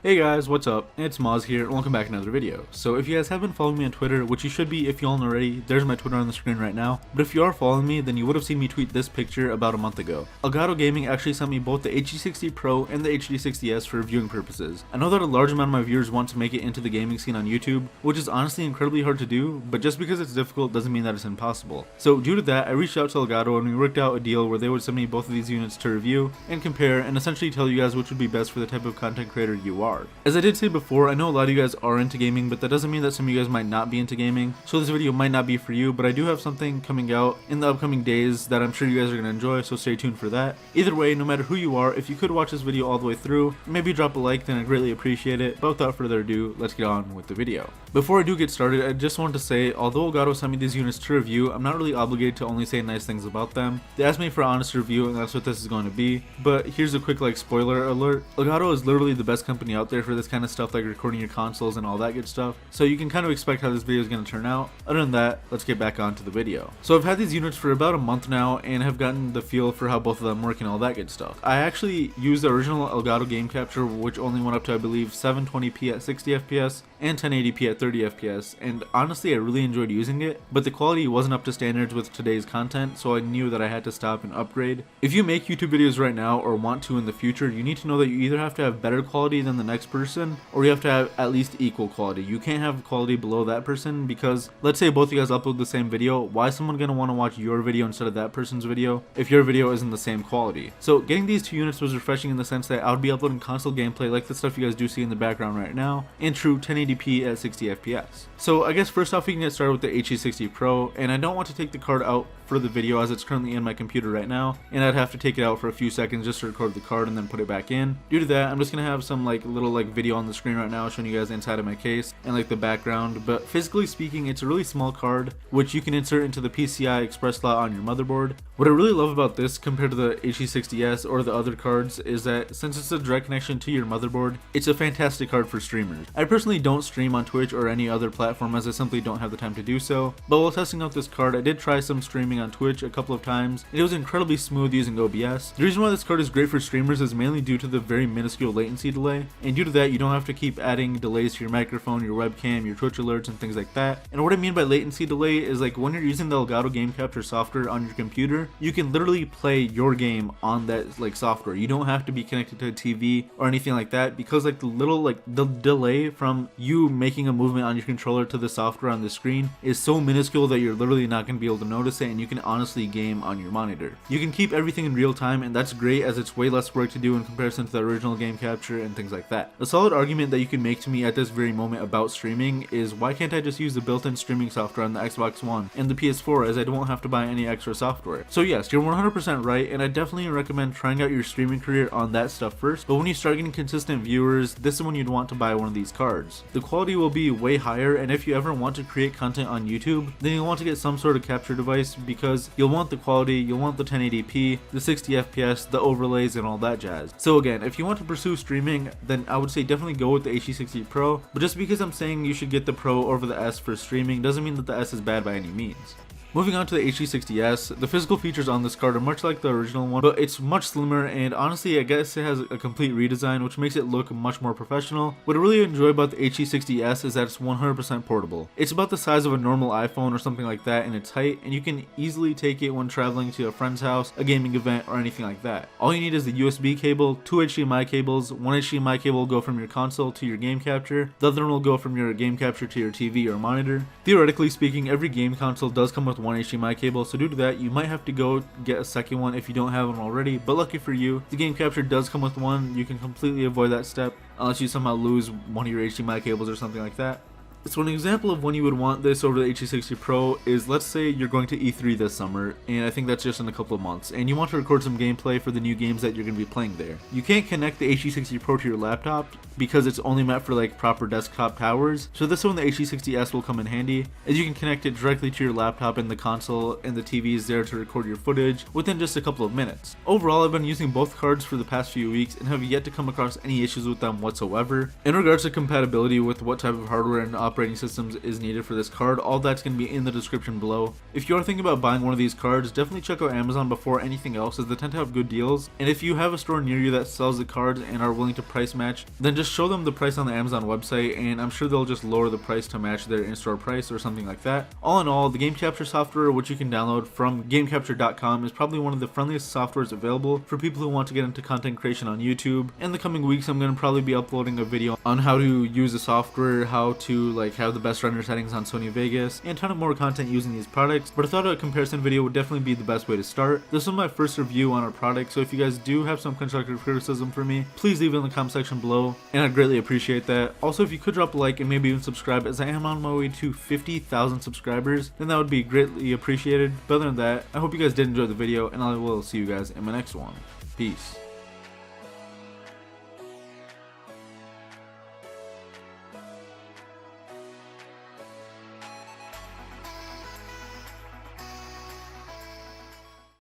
Hey guys, what's up? It's Muaaz here, and welcome back to another video. So if you guys have been following me on Twitter, which you should be if you aren't already, there's my Twitter on the screen right now. But if you are following me, then you would have seen me tweet this picture about a month ago. Elgato Gaming actually sent me both the HD60 Pro and the HD60S for viewing purposes. I know that a large amount of my viewers want to make it into the gaming scene on YouTube, which is honestly incredibly hard to do, but just because it's difficult doesn't mean that it's impossible. So due to that, I reached out to Elgato and we worked out a deal where they would send me both of these units to review and compare and essentially tell you guys which would be best for the type of content creator you are. As I did say before, I know a lot of you guys are into gaming, but that doesn't mean that some of you guys might not be into gaming, so this video might not be for you, but I do have something coming out in the upcoming days that I'm sure you guys are going to enjoy, so stay tuned for that. Either way, no matter who you are, if you could watch this video all the way through, maybe drop a like, then I'd greatly appreciate it. But without further ado, let's get on with the video. Before I do get started, I just want to say, although Elgato sent me these units to review, I'm not really obligated to only say nice things about them. They asked me for an honest review, and that's what this is going to be. But here's a quick spoiler alert. Elgato is literally the best company out there for this kind of stuff, like recording your consoles and all that good stuff, so you can kind of expect how this video is going to turn out. Other than that, let's get back onto the video. So I've had these units for about a month now and have gotten the feel for how both of them work and all that good stuff. I actually used the original Elgato game capture, which only went up to I believe 720p at 60 fps and 1080p at 30 fps, and honestly I really enjoyed using it, but the quality wasn't up to standards with today's content, so I knew that I had to stop and upgrade. If you make YouTube videos right now or want to in the future, you need to know that you either have to have better quality than the next person, or you have to have at least equal quality. You can't have quality below that person, because let's say both of you guys upload the same video, why is someone going to want to watch your video instead of that person's video if your video isn't the same quality? So getting these two units was refreshing in the sense that I would be uploading console gameplay like the stuff you guys do see in the background right now, in true 1080p at 60 fps. So I guess first off we can get started with the HD60 Pro, and I don't want to take the card out for the video as it's currently in my computer right now, and I'd have to take it out for a few seconds just to record the card and then put it back in. Due to that, I'm just gonna have some little video on the screen right now showing you guys inside of my case and the background, but physically speaking it's a really small card which you can insert into the PCI Express slot on your motherboard. What I really love about this compared to the HD60S or the other cards is that since it's a direct connection to your motherboard, it's a fantastic card for streamers. I personally don't stream on Twitch or any other platform as I simply don't have the time to do so, but while testing out this card I did try some streaming on Twitch a couple of times, and it was incredibly smooth using OBS. The reason why this card is great for streamers is mainly due to the very minuscule latency delay, and due to that you don't have to keep adding delays to your microphone, your webcam, your Twitch alerts, and things like that. And what I mean by latency delay is when you're using the Elgato game capture software on your computer, you can literally play your game on that software. You don't have to be connected to a TV or anything like that, because the delay from you making a movement on your controller to the software on the screen is so minuscule that you're literally not going to be able to notice it, and you can honestly game on your monitor. You can keep everything in real time, and that's great as it's way less work to do in comparison to the original game capture and things like that. A solid argument that you can make to me at this very moment about streaming is why can't I just use the built-in streaming software on the Xbox One and the PS4 as I don't have to buy any extra software. So yes, you're 100% right, and I definitely recommend trying out your streaming career on that stuff first, but when you start getting consistent viewers, this is when you'd want to buy one of these cards. The quality will be way higher, and if you ever want to create content on YouTube, then you'll want to get some sort of capture device, because you'll want the quality, you'll want the 1080p, the 60 fps, the overlays, and all that jazz. So again, if you want to pursue streaming, then I would say definitely go with the HD60 Pro, but just because I'm saying you should get the Pro over the S for streaming doesn't mean that the S is bad by any means. Moving on to the HD60S, the physical features on this card are much like the original one, but it's much slimmer, and honestly I guess it has a complete redesign which makes it look much more professional. What I really enjoy about the HD60S is that it's 100% portable. It's about the size of a normal iPhone or something like that in its height, and you can easily take it when traveling to a friend's house, a gaming event, or anything like that. All you need is the USB cable, 2 HDMI cables. One HDMI cable will go from your console to your game capture, the other one will go from your game capture to your TV or monitor. Theoretically speaking, every game console does come with one HDMI cable, so due to that you might have to go get a second one if you don't have one already, but lucky for you, the game capture does come with one. You can completely avoid that step unless you somehow lose one of your HDMI cables or something like that. So an example of when you would want this over the HD60 Pro is, let's say you're going to E3 this summer, and I think that's just in a couple of months, and you want to record some gameplay for the new games that you're going to be playing there. You can't connect the HD60 Pro to your laptop because it's only meant for proper desktop powers, so this one, the HD60S, will come in handy, as you can connect it directly to your laptop and the console, and the TV is there to record your footage within just a couple of minutes. Overall, I've been using both cards for the past few weeks and have yet to come across any issues with them whatsoever. In regards to compatibility with what type of hardware and operating systems is needed for this card. All that's going to be in the description below. If you are thinking about buying one of these cards, definitely check out Amazon before anything else, as they tend to have good deals. And if you have a store near you that sells the cards and are willing to price match, then just show them the price on the Amazon website, and I'm sure they'll just lower the price to match their in-store price or something like that. All in all, the game capture software, which you can download from gamecapture.com, is probably one of the friendliest softwares available for people who want to get into content creation on YouTube. In the coming weeks, I'm going to probably be uploading a video on how to use the software, how to have the best render settings on Sony Vegas, and a ton of more content using these products. But I thought a comparison video would definitely be the best way to start. This was my first review on our product, so if you guys do have some constructive criticism for me, please leave it in the comment section below, and I'd greatly appreciate that. Also, if you could drop a like and maybe even subscribe, as I am on my way to 50,000 subscribers, then that would be greatly appreciated. But other than that, I hope you guys did enjoy the video, and I will see you guys in my next one. Peace.